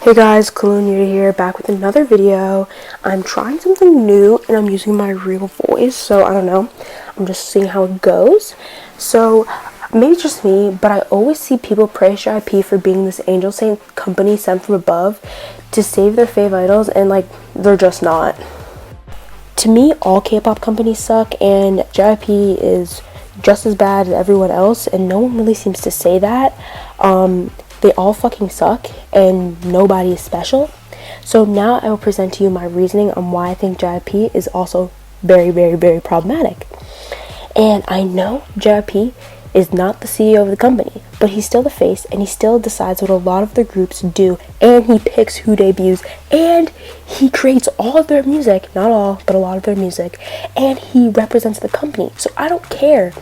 Hey guys, Kalunita here, back with another video. I'm trying something new and I'm using my real voice, so I don't know. I'm just seeing how it goes. So, maybe it's just me, but I always see people praise JYP for being this angel saint company sent from above to save their fave idols, and like, they're just not. To me, all K-pop companies suck, and JYP is just as bad as everyone else, and no one really seems to say that. They all fucking suck and nobody is special. So now I will present to you my reasoning on why I think JYP is also very, very, very problematic. And I know JYP is not the CEO of the company, but he's still the face and he still decides what a lot of the groups do, and he picks who debuts, and he creates all of their music, not all, but a lot of their music, and he represents the company. So I don't care.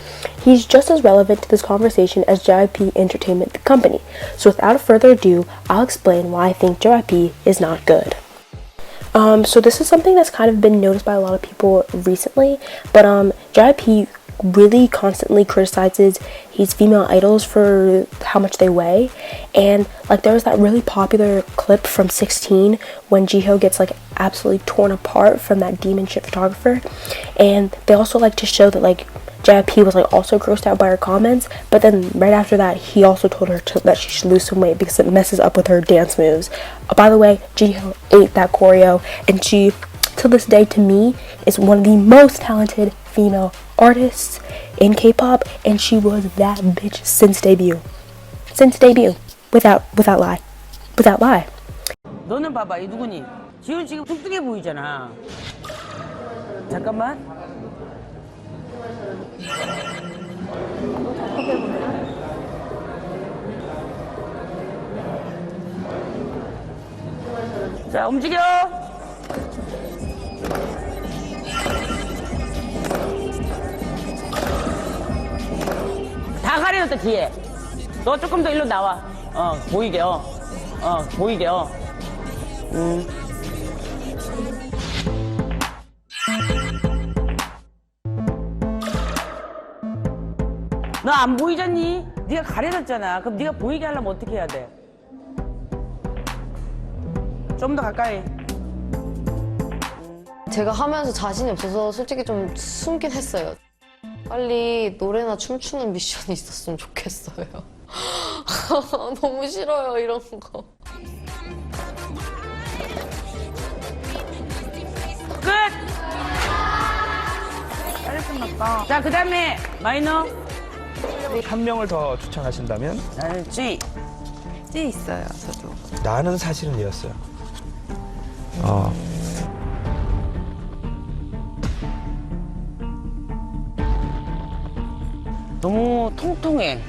He's just as relevant to this conversation as JYP Entertainment, the company. So without further ado, I'll explain why I think JYP is not good. So this is something that's kind of been noticed by a lot of people recently, but JYP really constantly criticizes his female idols for how much they weigh, and like there was that really popular clip from 16 when Jihyo gets like absolutely torn apart from that demon shit photographer, and they also like to show that like JYP was like also grossed out by her comments, but then right after that he also told her that she should lose some weight because it messes up with her dance moves. By the way, Jihyo ate that choreo, and she, to this day, to me, is one of the most talented female artists in K-pop, and she was that bitch since debut. Without lie. 너는 봐봐, 이 누구니? 지훈 지금 뚱뚱해 보이잖아. 잠깐만. 자, 움직여. 다 가려졌다, 뒤에. 너 조금 더 일로 나와. 보이게, 보이게, 너 안 보이잖니? 네가 가려졌잖아. 그럼 네가 보이게 하려면 어떻게 해야 돼? 좀 더 가까이. 제가 하면서 자신이 없어서 솔직히 좀 숨긴 했어요. 빨리 노래나 춤추는 미션이 있었으면 좋겠어요. 너무 싫어요, 이런 거. 끝! 빨리 끝났다. 자, 그 다음에 마이너. 한 명을 더 추천하신다면? 나는 G. G 있어요, 저도. 나는 사실은 얘였어요. 너무 통통해.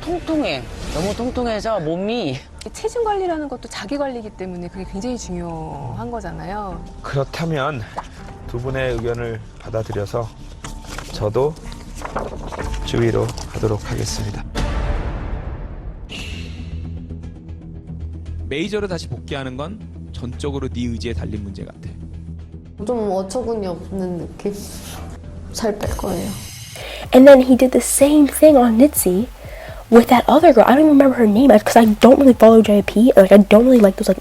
너무 통통해서 몸이. 체중 관리라는 것도 자기 관리이기 때문에 그게 굉장히 중요한 거잖아요. 그렇다면 두 분의 의견을 받아들여서 저도 주위로 가도록 하겠습니다. 메이저로 다시 복귀하는 건 전적으로 네 의지에 달린 문제 같아. 좀 어처구니 없는 느낌? 살 뺄 거예요. And then he did the same thing on NITZY with that other girl. I don't even remember her name because I don't really follow JYP. Like, I don't really like those like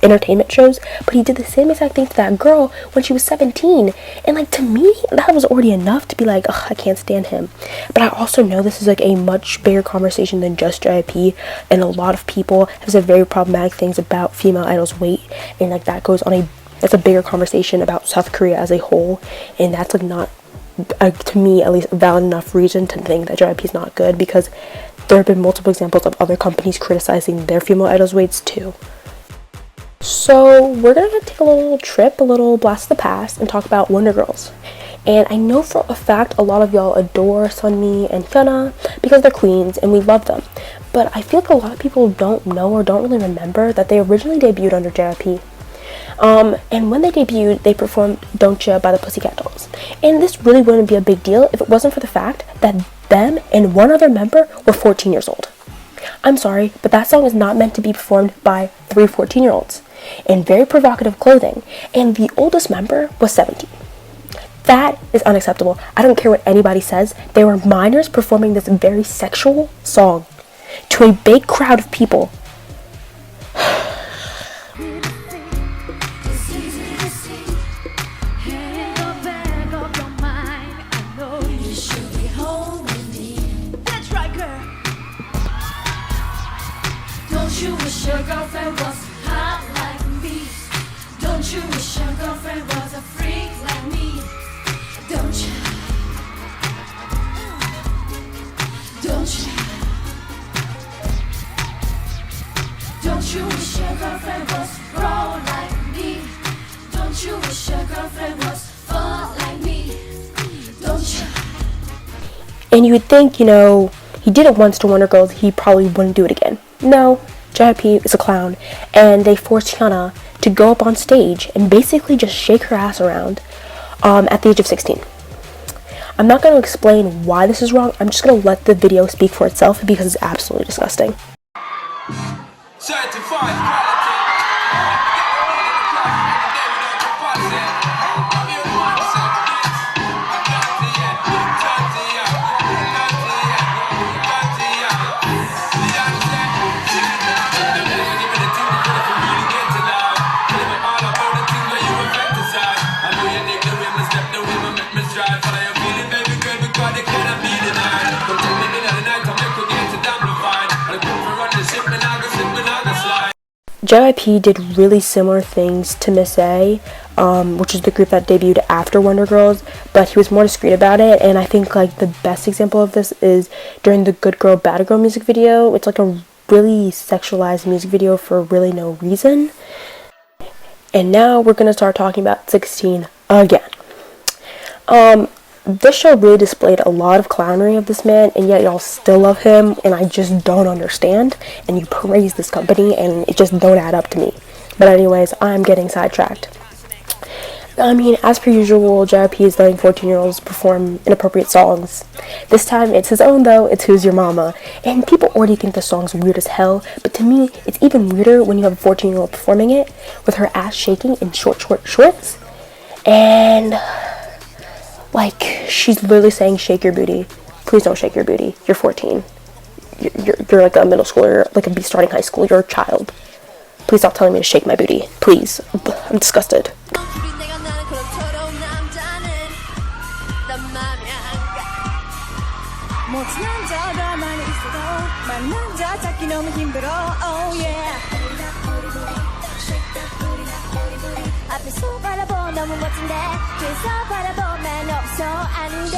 entertainment shows, but he did the same exact thing to that girl when she was 17, and like to me that was already enough to be like, ugh, I can't stand him. But I also know this is like a much bigger conversation than just JYP, and a lot of people have said very problematic things about female idols' weight, and like that's a bigger conversation about South Korea as a whole, and that's like not to me at least a valid enough reason to think that JYP is not good, because there have been multiple examples of other companies criticizing their female idols' weights too. So we're gonna take a little trip, a little blast of the past, and talk about Wonder Girls. And I know for a fact a lot of y'all adore Sunmi and Hyuna because they're queens and we love them. But I feel like a lot of people don't know or don't really remember that they originally debuted under JYP. And when they debuted, they performed Don'tcha by the Pussycat Dolls. And this really wouldn't be a big deal if it wasn't for the fact that them and one other member were 14 years old. I'm sorry, but that song is not meant to be performed by 3 14-year-olds in very provocative clothing, and the oldest member was 17. That is unacceptable. I don't care what anybody says. They were minors performing this very sexual song to a big crowd of people. you wish your girlfriend was hot like me? Don't you wish your girlfriend was a freak like me? Don't you? Don't you? Don't you wish your girlfriend was raw like me? Don't you wish your girlfriend was fun like me? Don't you? And you would think, you know, he did it once to Wonder Girls, he probably wouldn't do it again. No, JYP is a clown, and they forced Hyuna to go up on stage and basically just shake her ass around at the age of 16. I'm not going to explain why this is wrong, I'm just going to let the video speak for itself because it's absolutely disgusting. JYP did really similar things to Miss A, which is the group that debuted after Wonder Girls, but he was more discreet about it, and I think like the best example of this is during the Good Girl Bad Girl music video. It's like a really sexualized music video for really no reason. And now we're going to start talking about 16 again. This show really displayed a lot of clownery of this man, and yet y'all still love him, and I just don't understand. And you praise this company, and it just don't add up to me. But anyways, I'm getting sidetracked. I mean, as per usual, JYP is letting 14-year-olds perform inappropriate songs. This time, it's his own though, it's Who's Your Mama. And people already think the song's weird as hell, but to me, it's even weirder when you have a 14-year-old performing it, with her ass shaking in short shorts. And like, she's literally saying, shake your booty. Please don't shake your booty. You're 14. You're like a middle schooler, like a starting high school. You're a child. Please stop telling me to shake my booty. Please. I'm disgusted. 앞에서 바라보 너무 멋진데 뒤에서 바라보면 없어 안돼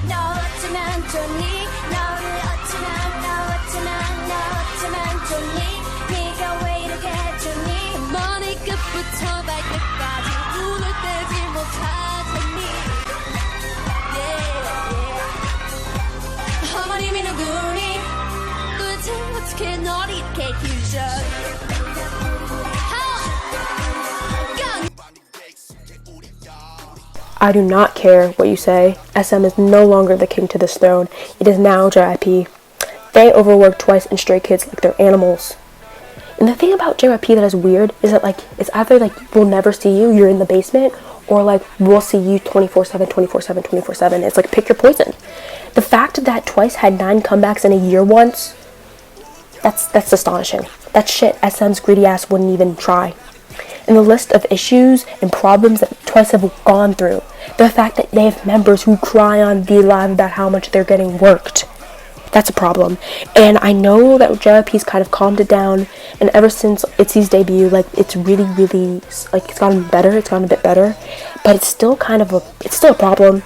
너 어쩌면 좋니 너를 어쩌면 좋니 네가 왜 이렇게 좋니 머리 끝부터 발끝까지 눈을 떼지 못하겠니 어머님이 누구니 도대체 어떻게 널 이렇게 기우셔 I do not care what you say. SM is no longer the king to this throne. It is now JYP. They overwork Twice and Stray Kids like they're animals. And the thing about JYP that is weird is that like it's either like we'll never see you, you're in the basement, or like we'll see you 24/7, 24/7, 24/7. It's like pick your poison. The fact that Twice had 9 comebacks in a year once, that's astonishing. That's shit SM's greedy ass wouldn't even try. And the list of issues and problems that Twice have gone through, the fact that they have members who cry on V Live about how much they're getting worked, that's a problem. And I know that JYP's kind of calmed it down, and ever since ITZY's debut, like it's really like it's gotten better, it's gotten a bit better, but it's still a problem.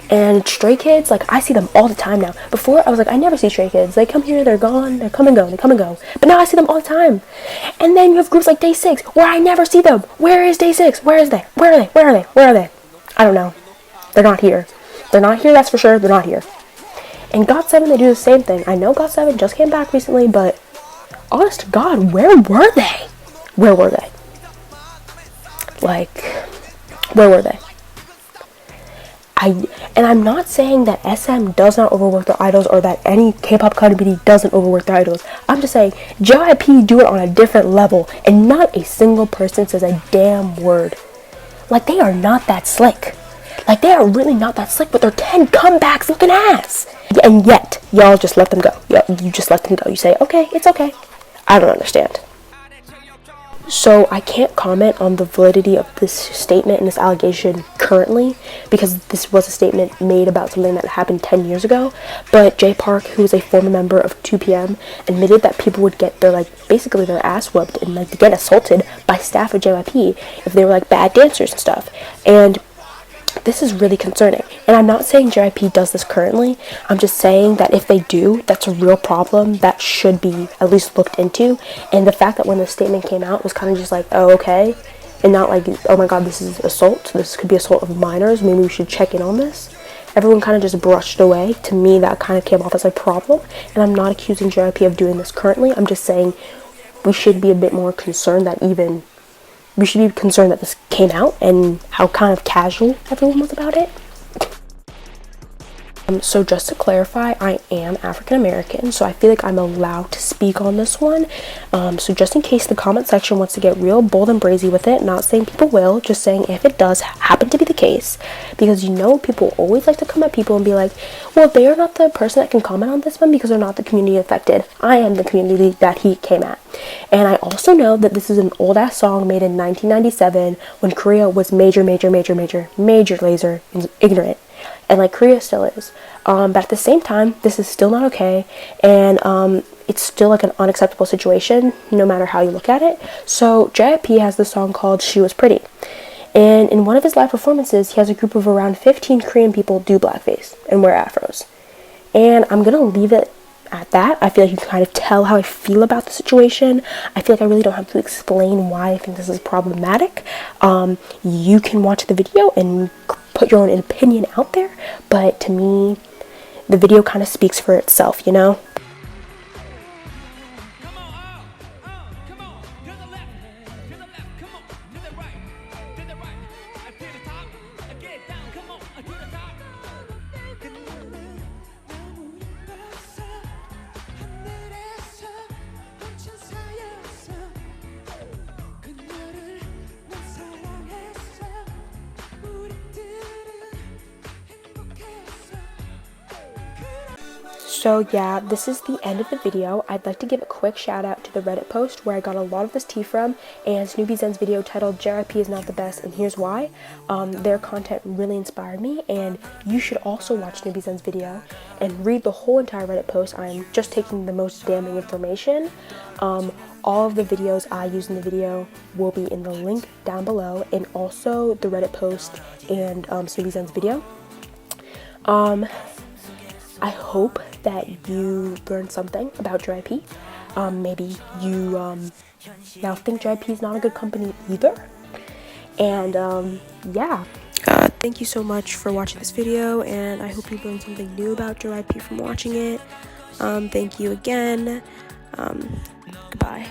And Stray Kids, like I see them all the time now. Before I was like, I never see Stray Kids. They come here, they're gone, they come and go, they come and go. But now I see them all the time. And then you have groups like Day 6 where I never see them. Where is Day 6? Where is they? Where are they? Where are they? Where are they? I don't know. They're not here. They're not here, that's for sure. They're not here. And GOT7, they do the same thing. I know GOT7 just came back recently, but honest to God, where were they? Where were they? Like, where were they? And I'm not saying that SM does not overwork their idols or that any K-pop community doesn't overwork their idols. I'm just saying JYP do it on a different level, and not a single person says a damn word. Like, they are not that slick. Like, they are really not that slick with their 10 comebacks looking ass. And yet, y'all just let them go. You just let them go. You say, okay, it's okay. I don't understand. So I can't comment on the validity of this statement and this allegation currently, because this was a statement made about something that happened 10 years ago. But Jay Park, who is a former member of 2PM, admitted that people would get their, like, basically their ass whooped and, like, get assaulted by staff of JYP if they were, like, bad dancers and stuff. And this is really concerning. And I'm not saying JYP does this currently. I'm just saying that if they do, that's a real problem that should be at least looked into. And the fact that when the statement came out was kind of just like, oh, okay, and not like, oh my god, this is assault. This could be assault of minors. Maybe we should check in on this. Everyone kind of just brushed away. To me, that kind of came off as a problem. And I'm not accusing JYP of doing this currently. I'm just saying we should be a bit more concerned that we should be concerned that this came out and how kind of casual everyone was about it. So just to clarify, I am African American, so I feel like I'm allowed to speak on this one. So just in case the comment section wants to get real bold and brazy with it, not saying people will, just saying if it does happen to be the case, because you know people always like to come at people and be like, well, they are not the person that can comment on this one because they're not the community affected. I am the community that he came at. And I also know that this is an old ass song made in 1997 when Korea was major laser ignorant. And like Korea still is, but at the same time, this is still not okay, and it's still like an unacceptable situation, no matter how you look at it. So JYP has this song called "She Was Pretty," and in one of his live performances, he has a group of around 15 Korean people do blackface and wear afros. And I'm gonna leave it at that. I feel like you can kind of tell how I feel about the situation. I feel like I really don't have to explain why I think this is problematic. You can watch the video and put your own opinion out there, but to me, the video kind of speaks for itself, you know? So yeah, this is the end of the video. I'd like to give a quick shout out to the Reddit post where I got a lot of this tea from, and Snoopy Zen's video titled JYP is not the best and here's why. Their content really inspired me, and you should also watch Snoopy Zen's video and read the whole entire Reddit post. I'm just taking the most damning information. All of the videos I use in the video will be in the link down below, and also the Reddit post and Snoopy Zen's video. I hope that you learned something about JYP. Maybe you now think JYP is not a good company either. And yeah. Thank you so much for watching this video, and I hope you learned something new about JYP from watching it. Thank you again. Goodbye.